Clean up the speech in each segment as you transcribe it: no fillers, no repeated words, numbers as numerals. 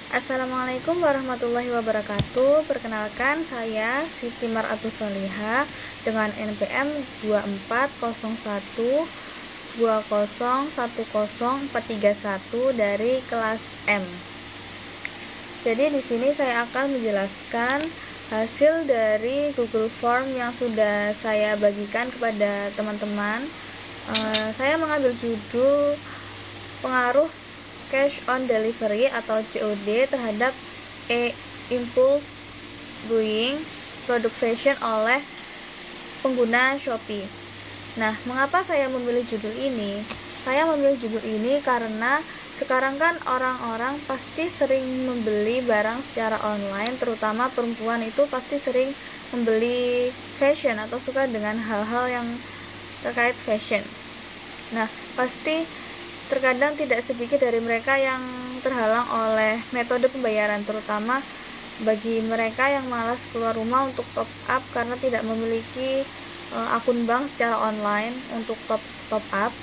Assalamualaikum warahmatullahi wabarakatuh. Perkenalkan, saya Siti Mar'atus Solihah dengan NPM 2401201041 dari kelas M. Jadi di sini saya akan menjelaskan hasil dari Google Form yang sudah saya bagikan kepada teman-teman. Saya mengambil judul pengaruh cash on delivery atau COD terhadap impulse buying produk fashion oleh pengguna Shopee. Nah, mengapa saya memilih judul ini? Saya memilih judul ini karena sekarang kan orang-orang pasti sering membeli barang secara online, terutama perempuan itu pasti sering membeli fashion atau suka dengan hal-hal yang terkait fashion. Nah, pasti terkadang tidak sedikit dari mereka yang terhalang oleh metode pembayaran, terutama bagi mereka yang malas keluar rumah untuk top up karena tidak memiliki akun bank secara online untuk top up.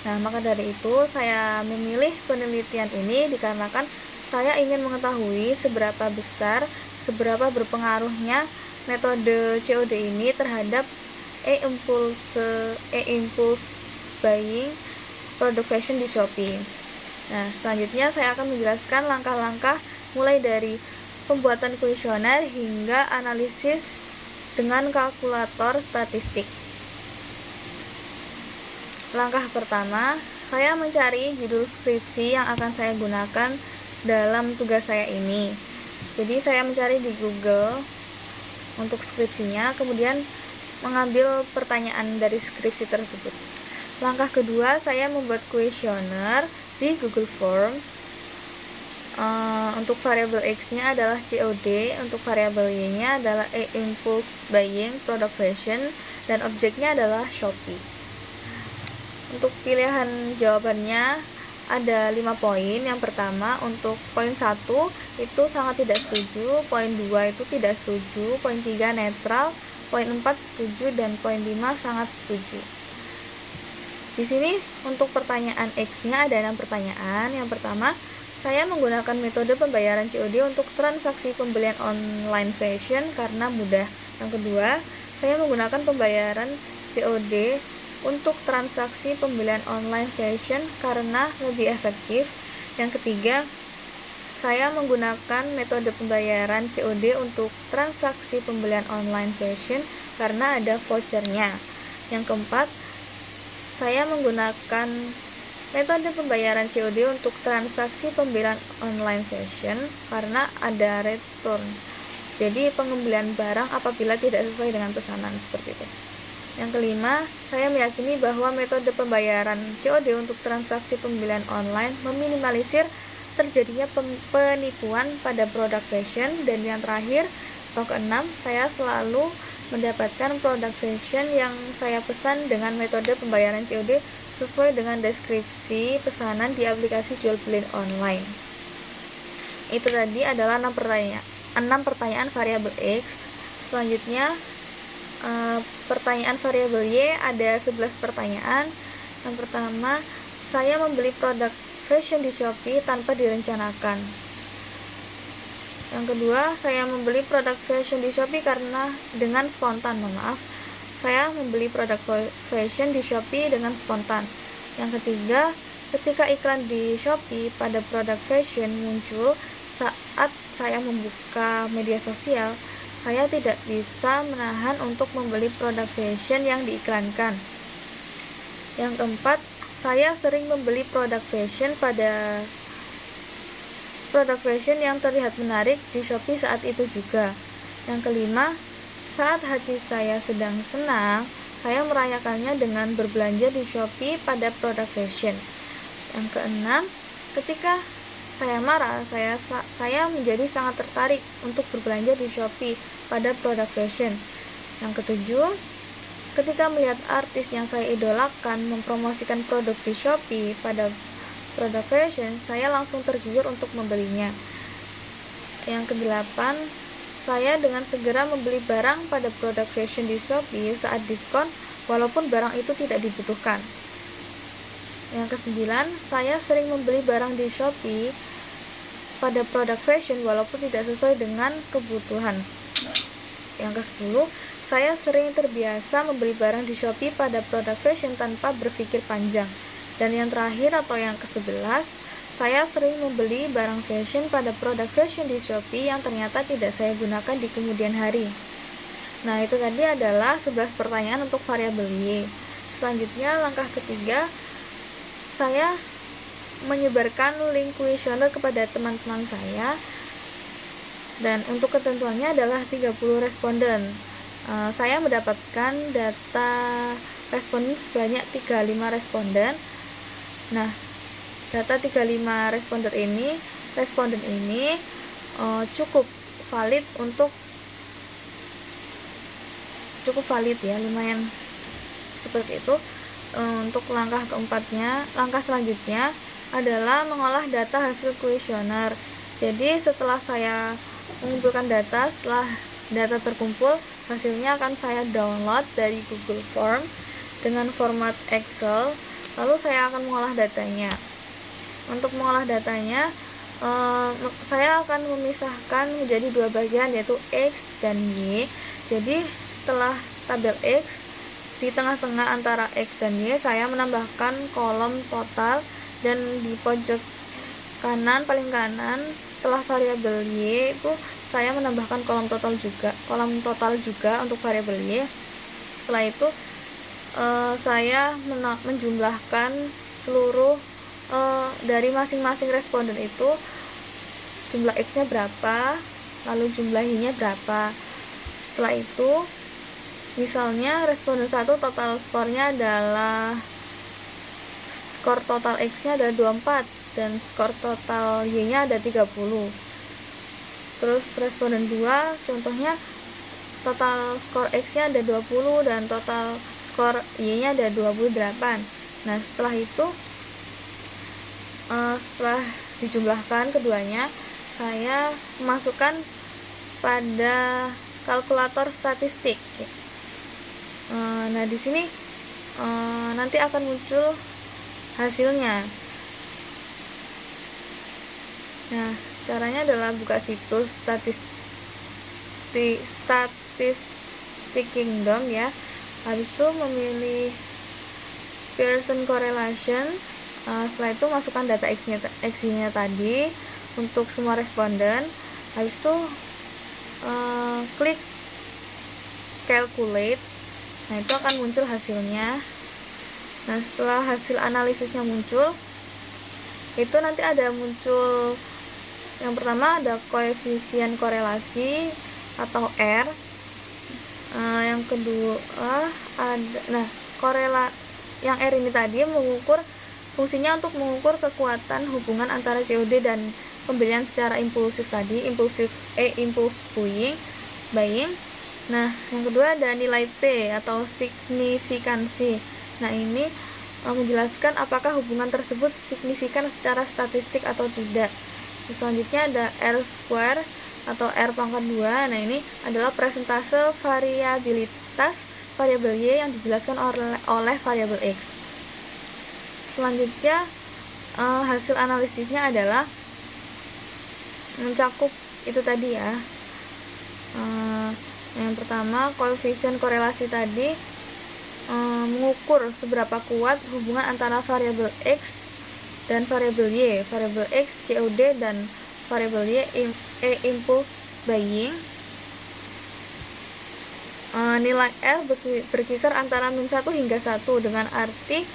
Nah, maka dari itu saya memilih penelitian ini dikarenakan saya ingin mengetahui seberapa besar, seberapa berpengaruhnya metode COD ini terhadap impulse buying produk fashion di Shopee. Nah, selanjutnya saya akan menjelaskan langkah-langkah mulai dari pembuatan kuesioner hingga analisis dengan kalkulator statistik. Langkah pertama, saya mencari judul skripsi yang akan saya gunakan dalam tugas saya ini. Jadi saya mencari di Google untuk skripsinya, kemudian mengambil pertanyaan dari skripsi tersebut. Langkah kedua, saya membuat kuesioner di Google Form. Untuk variabel X-nya adalah COD, untuk variabel Y-nya adalah impulse buying product fashion, dan objeknya adalah Shopee. Untuk pilihan jawabannya ada 5 poin. Yang pertama, untuk poin 1 itu sangat tidak setuju, poin 2 itu tidak setuju, poin 3 netral, poin 4 setuju, dan poin 5 sangat setuju. Di sini untuk pertanyaan X-nya ada 6 pertanyaan. Yang pertama, saya menggunakan metode pembayaran COD untuk transaksi pembelian online fashion karena mudah. Yang kedua, saya menggunakan pembayaran COD untuk transaksi pembelian online fashion karena lebih efektif. Yang ketiga, saya menggunakan metode pembayaran COD untuk transaksi pembelian online fashion karena ada vouchernya. Yang keempat, saya menggunakan metode pembayaran COD untuk transaksi pembelian online fashion karena ada return. Jadi pengembalian barang apabila tidak sesuai dengan pesanan, seperti itu. Yang kelima, saya meyakini bahwa metode pembayaran COD untuk transaksi pembelian online meminimalisir terjadinya penipuan pada produk fashion. Dan yang terakhir, atau keenam, saya selalu mendapatkan produk fashion yang saya pesan dengan metode pembayaran COD sesuai dengan deskripsi pesanan di aplikasi jual beli online. Itu tadi adalah 6 pertanyaan variabel X. Selanjutnya pertanyaan variabel Y ada 11 pertanyaan. Yang pertama, saya membeli produk fashion di Shopee tanpa direncanakan. Yang kedua, saya membeli produk fashion di Shopee karena dengan spontan. Saya membeli produk fashion di Shopee dengan spontan. Yang ketiga, ketika iklan di Shopee pada produk fashion muncul saat saya membuka media sosial, saya tidak bisa menahan untuk membeli produk fashion yang diiklankan. Yang keempat, saya sering membeli produk fashion yang terlihat menarik di Shopee saat itu juga. Yang kelima, saat hati saya sedang senang, saya merayakannya dengan berbelanja di Shopee pada produk fashion. Yang keenam, ketika saya marah, saya menjadi sangat tertarik untuk berbelanja di Shopee pada produk fashion. Yang ketujuh, ketika melihat artis yang saya idolakan mempromosikan produk di Shopee pada produk fashion, saya langsung tergiur untuk membelinya. Yang kedelapan, saya dengan segera membeli barang pada produk fashion di Shopee saat diskon walaupun barang itu tidak dibutuhkan. Yang kesembilan, saya sering membeli barang di Shopee pada produk fashion walaupun tidak sesuai dengan kebutuhan. Yang ke-10, saya sering terbiasa membeli barang di Shopee pada produk fashion tanpa berpikir panjang. Dan yang terakhir atau yang ke-11, saya sering membeli barang fashion pada produk fashion di Shopee yang ternyata tidak saya gunakan di kemudian hari. Nah, itu tadi adalah 11 pertanyaan untuk variabel Y. Selanjutnya, langkah ketiga, saya menyebarkan link kuesioner kepada teman-teman saya. Dan untuk ketentuannya adalah 30 responden. Saya mendapatkan data responden sebanyak 35 responden. Nah, data 35 responden ini cukup valid ya, lumayan seperti itu. Untuk langkah selanjutnya adalah mengolah data hasil kuesioner. Jadi setelah saya mengumpulkan data, setelah data terkumpul, hasilnya akan saya download dari Google Form dengan format Excel, lalu saya akan mengolah datanya. Untuk mengolah datanya, saya akan memisahkan menjadi dua bagian, yaitu X dan Y. Jadi setelah tabel X, di tengah-tengah antara X dan Y, saya menambahkan kolom total, dan di pojok kanan, paling kanan, setelah variabel Y itu saya menambahkan kolom total juga untuk variabel Y. Setelah itu saya menjumlahkan seluruh dari masing-masing responden itu, jumlah X-nya berapa, lalu jumlah Y-nya berapa. Setelah itu, misalnya responden 1 total skornya adalah, skor total X-nya adalah 24 dan skor total Y-nya ada 30. Terus responden 2 contohnya total skor X-nya ada 20 dan total skor Y-nya ada 28. Nah, setelah itu setelah dijumlahkan keduanya, saya memasukkan pada kalkulator statistik. Nah, di sini nanti akan muncul hasilnya. Nah, caranya adalah buka situs statistik Kingdom ya. Habis itu memilih Pearson correlation. Setelah itu masukkan data X-nya tadi untuk semua responden. Habis itu klik calculate. Nah, itu akan muncul hasilnya. Nah, setelah hasil analisisnya muncul, itu nanti ada muncul, yang pertama ada koefisien korelasi atau R. Yang kedua ada, yang R ini tadi fungsinya untuk mengukur kekuatan hubungan antara COD dan pembelian secara impulsif tadi, impulse buying. Nah, yang kedua ada nilai P atau signifikansi. Nah, ini menjelaskan apakah hubungan tersebut signifikan secara statistik atau tidak. Selanjutnya ada R square atau R pangkat 2. Nah, ini adalah persentase variabilitas variabel Y yang dijelaskan oleh variabel X. Selanjutnya hasil analisisnya adalah mencakup itu tadi ya. Yang pertama, koefisien korelasi tadi mengukur seberapa kuat hubungan antara variabel X dan variabel Y. Variabel X COD dan variabel Y impulse buying. Nilai R berkisar antara -1 hingga 1 dengan arti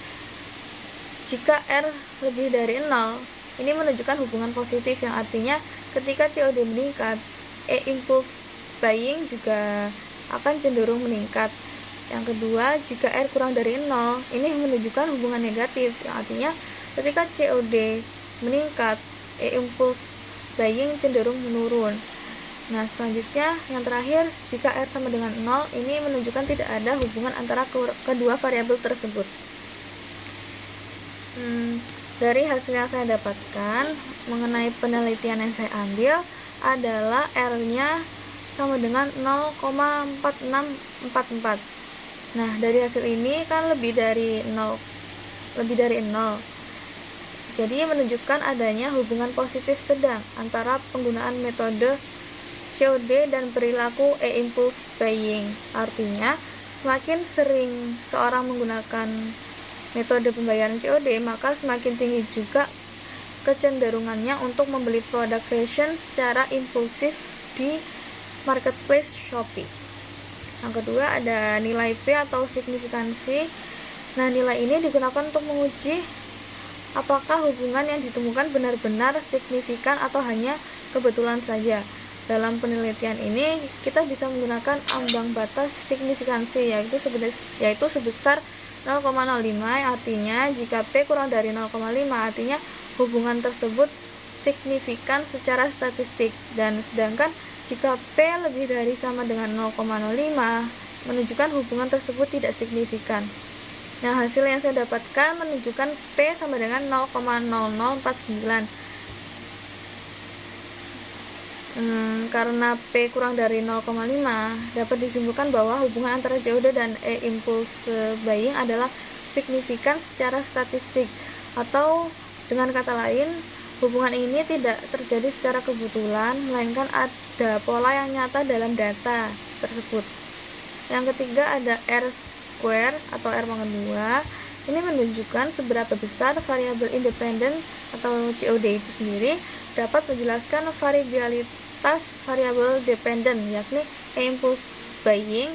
jika R lebih dari 0, ini menunjukkan hubungan positif, yang artinya ketika COD meningkat, impulse buying juga akan cenderung meningkat. Yang kedua, jika R kurang dari 0, ini menunjukkan hubungan negatif, yang artinya ketika COD meningkat, impulse buying cenderung menurun. Nah, selanjutnya yang terakhir, jika R sama dengan 0, ini menunjukkan tidak ada hubungan antara kedua variabel tersebut. Dari hasil yang saya dapatkan mengenai penelitian yang saya ambil adalah R-nya sama dengan 0,4644. Nah, dari hasil ini kan lebih dari 0. Jadi menunjukkan adanya hubungan positif sedang antara penggunaan metode COD dan perilaku e-impulse buying. Artinya, semakin sering seorang menggunakan metode pembayaran COD, maka semakin tinggi juga kecenderungannya untuk membeli produk fashion secara impulsif di marketplace Shopee. Yang kedua ada nilai P atau signifikansi. Nah, nilai ini digunakan untuk menguji apakah hubungan yang ditemukan benar-benar signifikan atau hanya kebetulan saja. Dalam penelitian ini kita bisa menggunakan ambang batas signifikansi yaitu sebesar 0,05, artinya jika P kurang dari 0,5 artinya hubungan tersebut signifikan secara statistik, dan sedangkan jika P lebih dari sama dengan 0,05 menunjukkan hubungan tersebut tidak signifikan. Nah, hasil yang saya dapatkan menunjukkan P sama dengan 0,0049. Karena P kurang dari 0,5, dapat disimpulkan bahwa hubungan antara COD dan e-impulse buying adalah signifikan secara statistik, atau dengan kata lain, hubungan ini tidak terjadi secara kebetulan, melainkan ada pola yang nyata dalam data tersebut. Yang ketiga ada R-square atau R pangkat 2. Ini menunjukkan seberapa besar variabel independen atau COD itu sendiri dapat menjelaskan variabilitas variabel dependen, yakni e-impulse buying.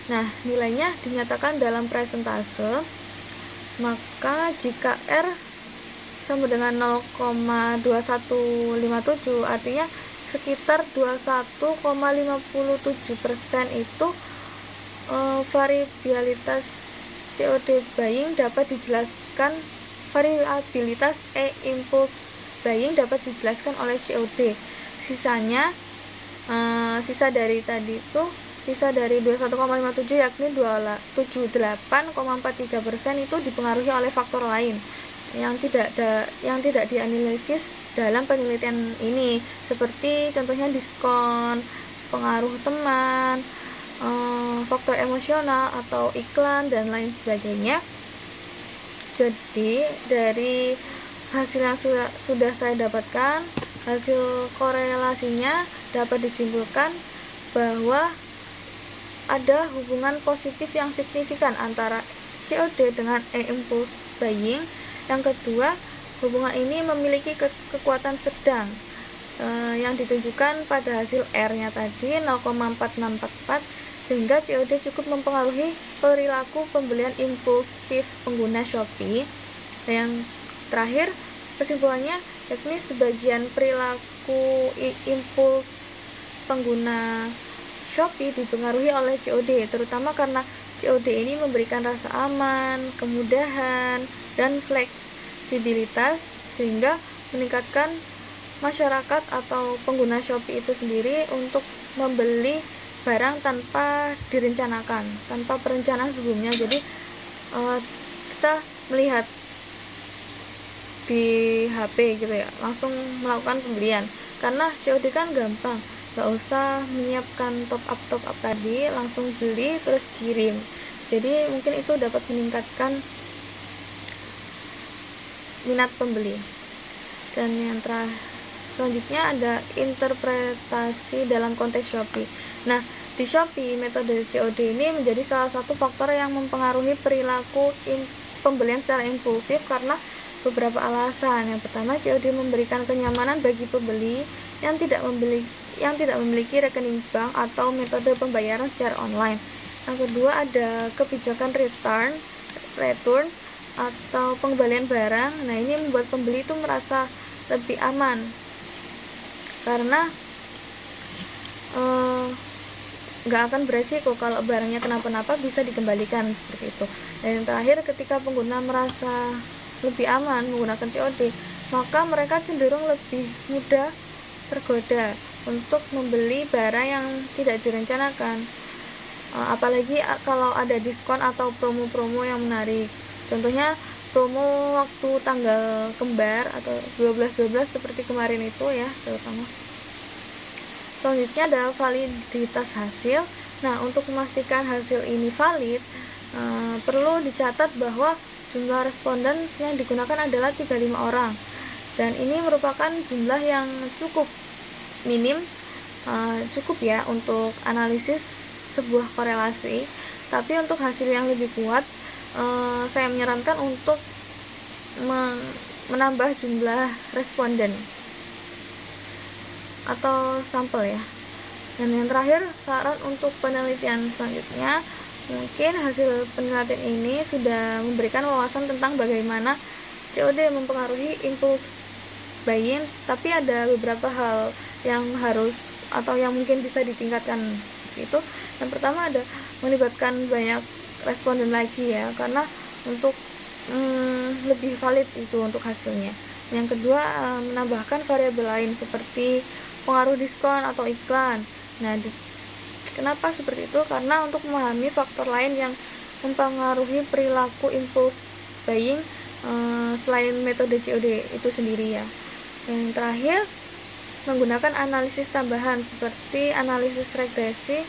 Nah, nilainya dinyatakan dalam persentase. Maka jika R sama dengan 0,2157, artinya sekitar 21,57% itu variabilitas COD buying dapat dijelaskan, variabilitas e-impulse buying dapat dijelaskan oleh COD. Sisanya sisa dari tadi itu, sisa dari 21,57 yakni 78,43% itu dipengaruhi oleh faktor lain yang tidak dianalisis dalam penelitian ini, seperti contohnya diskon, pengaruh teman, faktor emosional atau iklan dan lain sebagainya. Jadi dari hasil yang sudah saya dapatkan, hasil korelasinya dapat disimpulkan bahwa ada hubungan positif yang signifikan antara COD dengan e-impulse buying. Yang kedua, hubungan ini memiliki kekuatan sedang yang ditunjukkan pada hasil R-nya tadi 0,4644, sehingga COD cukup mempengaruhi perilaku pembelian impulsif pengguna Shopee. Dan yang terakhir, kesimpulannya yakni sebagian perilaku impuls pengguna Shopee dipengaruhi oleh COD, terutama karena COD ini memberikan rasa aman, kemudahan, dan fleksibilitas, sehingga meningkatkan masyarakat atau pengguna Shopee itu sendiri untuk membeli barang tanpa direncanakan, tanpa perencanaan sebelumnya. Jadi kita melihat di HP gitu ya, langsung melakukan pembelian, karena COD kan gampang, gak usah menyiapkan top up tadi, langsung beli terus kirim. Jadi mungkin itu dapat meningkatkan minat pembeli. Dan yang selanjutnya ada interpretasi dalam konteks Shopee. Nah, di Shopee metode COD ini menjadi salah satu faktor yang mempengaruhi perilaku pembelian secara impulsif karena beberapa alasan. Yang pertama, COD memberikan kenyamanan bagi pembeli yang tidak memiliki rekening bank atau metode pembayaran secara online. Yang kedua, ada kebijakan return atau pengembalian barang. Nah, ini membuat pembeli itu merasa lebih aman karena nggak akan beresiko kalau barangnya kenapa-napa bisa dikembalikan, seperti itu. Dan yang terakhir, ketika pengguna merasa lebih aman menggunakan COD, maka mereka cenderung lebih mudah tergoda untuk membeli barang yang tidak direncanakan, apalagi kalau ada diskon atau promo-promo yang menarik. Contohnya promo waktu tanggal kembar atau 12/12 seperti kemarin itu ya, terutama. Selanjutnya ada validitas hasil. Nah, untuk memastikan hasil ini valid, perlu dicatat bahwa jumlah responden yang digunakan adalah 35 orang, dan ini merupakan jumlah yang cukup minim, cukup ya untuk analisis sebuah korelasi. Tapi untuk hasil yang lebih kuat, saya menyarankan untuk menambah jumlah responden atau sampel ya. Dan yang terakhir, saran untuk penelitian selanjutnya, mungkin hasil penelitian ini sudah memberikan wawasan tentang bagaimana COD mempengaruhi impulse buying, tapi ada beberapa hal yang harus atau yang mungkin bisa ditingkatkan seperti itu. Yang pertama ada melibatkan banyak responden lagi ya, karena untuk lebih valid itu untuk hasilnya. Yang kedua, menambahkan variabel lain seperti pengaruh diskon atau iklan. Nah, kenapa seperti itu? Karena untuk memahami faktor lain yang mempengaruhi perilaku impulse buying selain metode COD itu sendiri ya. Yang terakhir, menggunakan analisis tambahan seperti analisis regresi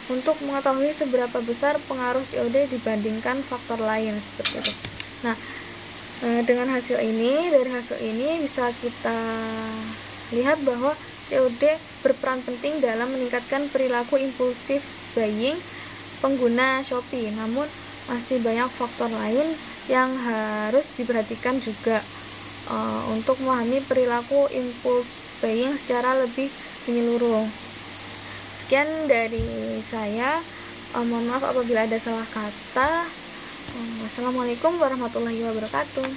untuk mengetahui seberapa besar pengaruh COD dibandingkan faktor lain seperti itu. Nah, dengan dari hasil ini bisa kita lihat bahwa COD berperan penting dalam meningkatkan perilaku impulsif buying pengguna Shopee. Namun masih banyak faktor lain yang harus diperhatikan juga untuk memahami perilaku impulse buying secara lebih menyeluruh. Sekian dari saya. Mohon maaf apabila ada salah kata. Wassalamualaikum warahmatullahi wabarakatuh.